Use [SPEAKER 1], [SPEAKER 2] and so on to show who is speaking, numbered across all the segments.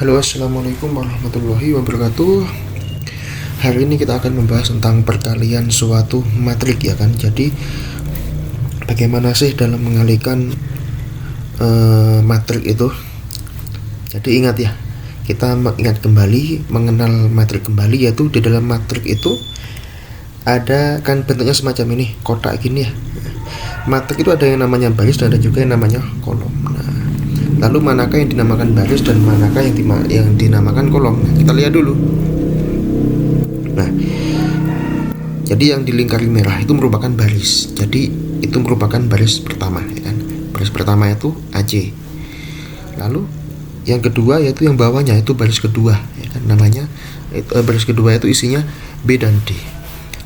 [SPEAKER 1] Halo, assalamualaikum warahmatullahi wabarakatuh. Hari ini kita akan membahas tentang perkalian suatu matrik, ya kan. Jadi bagaimana sih dalam mengalikan matrik itu. Jadi ingat ya, kita ingat kembali, mengenal matrik kembali, yaitu di dalam matrik itu ada kan bentuknya semacam ini, kotak gini ya. Matrik itu ada yang namanya baris dan ada juga yang namanya kolom. Lalu manakah yang dinamakan baris dan manakah yang dinamakan kolom? Nah, kita lihat dulu. Nah, jadi yang dilingkari merah itu merupakan baris. Jadi itu merupakan baris pertama, ya kan? Baris pertama itu AC. Lalu yang kedua yaitu yang bawahnya itu baris kedua, ya kan? Namanya baris kedua itu isinya B dan D.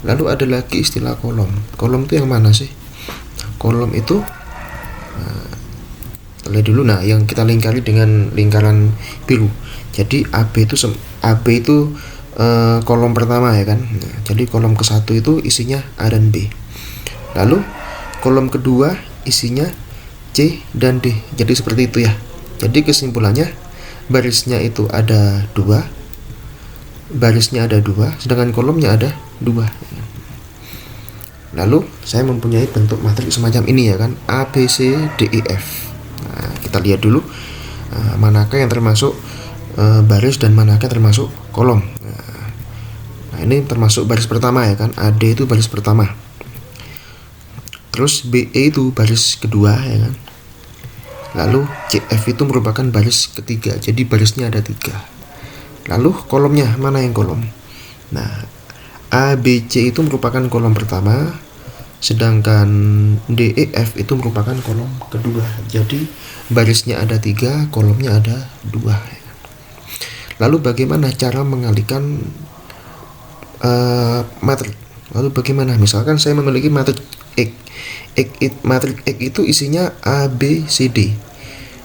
[SPEAKER 1] Lalu ada lagi istilah kolom. Kolom itu yang mana sih? Kolom itu lihat dulu. Nah, yang kita lingkari dengan lingkaran biru. Jadi AB itu kolom pertama, ya kan. Nah, jadi kolom ke-1 itu isinya A dan B. Lalu kolom kedua isinya C dan D. Jadi seperti itu ya. Jadi kesimpulannya barisnya itu ada 2. Barisnya ada 2, sedangkan kolomnya ada 2. Lalu saya mempunyai bentuk matrik semacam ini, ya kan. A, B, C, D, E, F. Nah, kita lihat dulu manakah yang termasuk baris dan manakah yang termasuk kolom. Nah, ini termasuk baris pertama, ya kan. AD itu baris pertama. Terus BE itu baris kedua, ya kan. Lalu CF itu merupakan baris ketiga. Jadi barisnya ada 3. Lalu kolomnya mana yang kolom? Nah, ABC itu merupakan kolom pertama, sedangkan DEF itu merupakan kolom kedua. Jadi barisnya ada 3, kolomnya ada 2. Lalu bagaimana cara mengalihkan matrik? Lalu bagaimana? Misalkan saya memiliki matrik X. Matrik X itu isinya A, B, C, D.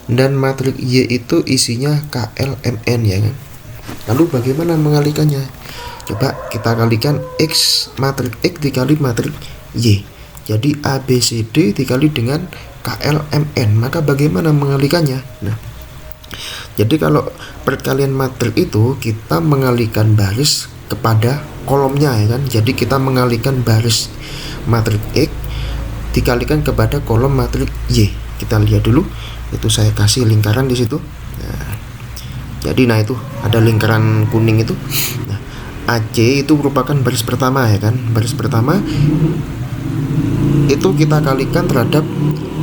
[SPEAKER 1] Dan matrik Y itu isinya K, L, M, N, ya kan? Lalu bagaimana mengalihkannya? Coba kita kalikan X, matrik X dikali matrik Y. Jadi A, B, C, D dikali dengan K, L, M, N. Maka bagaimana mengalihkannya? Nah, jadi kalau perkalian matrik itu kita mengalihkan baris kepada kolomnya, ya kan. Jadi kita mengalihkan baris matrik X dikalikan kepada kolom matrik Y. Kita lihat dulu. Itu saya kasih lingkaran di situ. Nah, jadi itu ada lingkaran kuning itu. Nah, AC itu merupakan baris pertama, ya kan. Baris pertama itu kita kalikan terhadap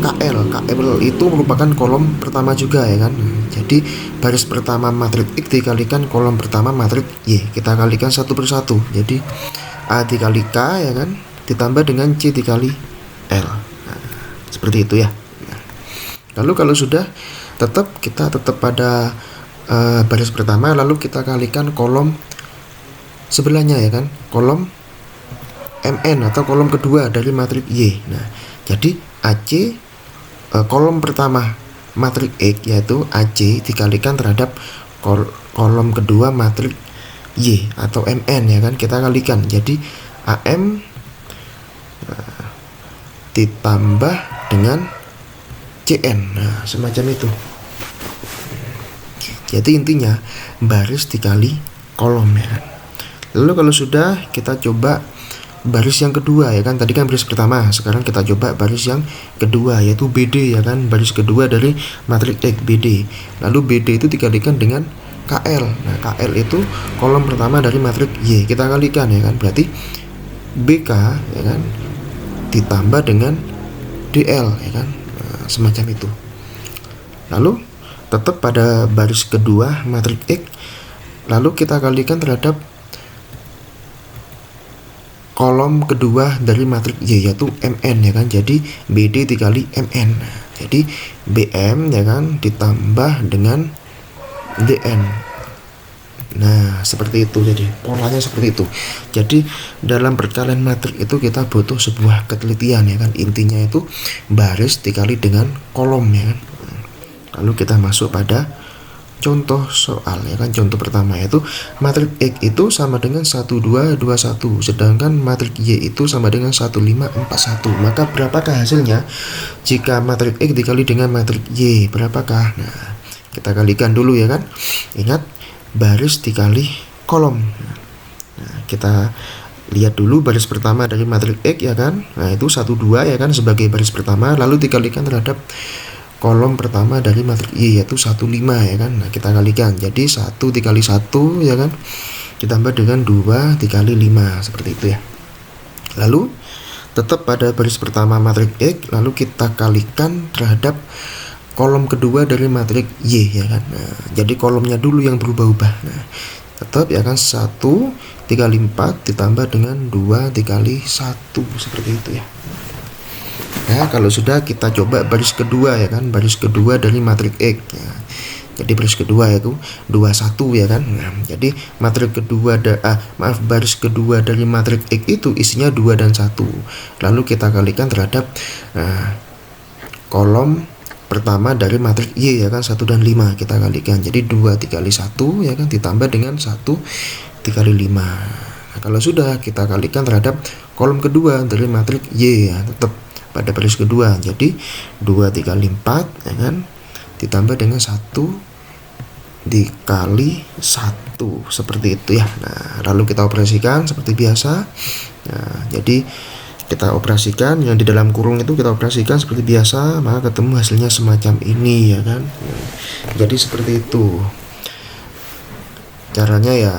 [SPEAKER 1] KL. KL itu merupakan kolom pertama juga, ya kan. Jadi baris pertama matrik X dikalikan kolom pertama matrik Y. Kita kalikan satu persatu. Jadi A dikali K, ya kan, ditambah dengan C dikali L. Nah, seperti itu ya. Nah, lalu kalau sudah kita tetap pada baris pertama, lalu kita kalikan kolom sebelahnya, ya kan, kolom MN atau kolom kedua dari matrik Y. Nah, jadi AC kolom pertama matrik X yaitu AC dikalikan terhadap kolom kedua matrik Y atau MN, ya kan, kita kalikan. Jadi AM ditambah dengan CN. Nah, semacam itu. Jadi intinya baris dikali kolom, ya kan. Lalu kalau sudah, kita coba baris yang kedua, ya kan. Tadi kan baris pertama, sekarang kita coba baris yang kedua yaitu BD, ya kan. Baris kedua dari matrik X, BD. Lalu BD itu dikalikan dengan KL. Nah, KL itu kolom pertama dari matrik Y. Kita kalikan, ya kan. Berarti BK, ya kan, ditambah dengan DL, ya kan. Nah, semacam itu. Lalu tetap pada baris kedua matrik X, lalu kita kalikan terhadap kolom kedua dari matrik Y yaitu MN, ya kan. Jadi BD dikali MN. Jadi BM, ya kan, ditambah dengan DN. Nah, seperti itu. Jadi polanya seperti itu. Jadi dalam perkalian matrik itu kita butuh sebuah ketelitian, ya kan. Intinya itu baris dikali dengan kolom, ya kan. Lalu kita masuk pada contoh soal, ya kan. Contoh pertama yaitu matrik X itu sama dengan 1221, sedangkan matrik Y itu sama dengan 1541. Maka berapakah hasilnya jika matrik X dikali dengan matrik Y? Berapakah? Nah, kita kalikan dulu, ya kan. Ingat, baris dikali kolom. Nah, kita lihat dulu baris pertama dari matriks X ya kan. Nah, itu 1 2 ya kan sebagai baris pertama, lalu dikalikan terhadap kolom pertama dari matriks Y yaitu 1 5 ya kan. Nah, kita kalikan. Jadi 1 dikali 1 ya kan ditambah dengan 2 dikali 5 seperti itu ya. Lalu tetap pada baris pertama matriks X, lalu kita kalikan terhadap kolom kedua dari matriks Y ya kan. Nah, jadi kolomnya dulu yang berubah-ubah. Nah, tetap ya kan 1 dikali 4 ditambah dengan 2 dikali 1 seperti itu ya. Nah, kalau sudah kita coba baris kedua ya kan, baris kedua dari matriks X ya. Jadi baris kedua yaitu 21 ya kan. Nah, jadi matriks kedua baris kedua dari matriks X itu isinya 2 dan 1. Lalu kita kalikan terhadap kolom pertama dari matriks Y ya kan, 1 dan 5 kita kalikan. Jadi 2 dikali 1 ya kan ditambah dengan 1 dikali 5. Nah, kalau sudah kita kalikan terhadap kolom kedua dari matriks Y ya, tetap pada baris kedua. Jadi 2 dikali 4 ya kan ditambah dengan 1 dikali 1 seperti itu ya. Nah, lalu kita operasikan seperti biasa. Nah, jadi kita operasikan yang di dalam kurung itu, kita operasikan seperti biasa, maka ketemu hasilnya semacam ini ya kan. Jadi seperti itu caranya ya.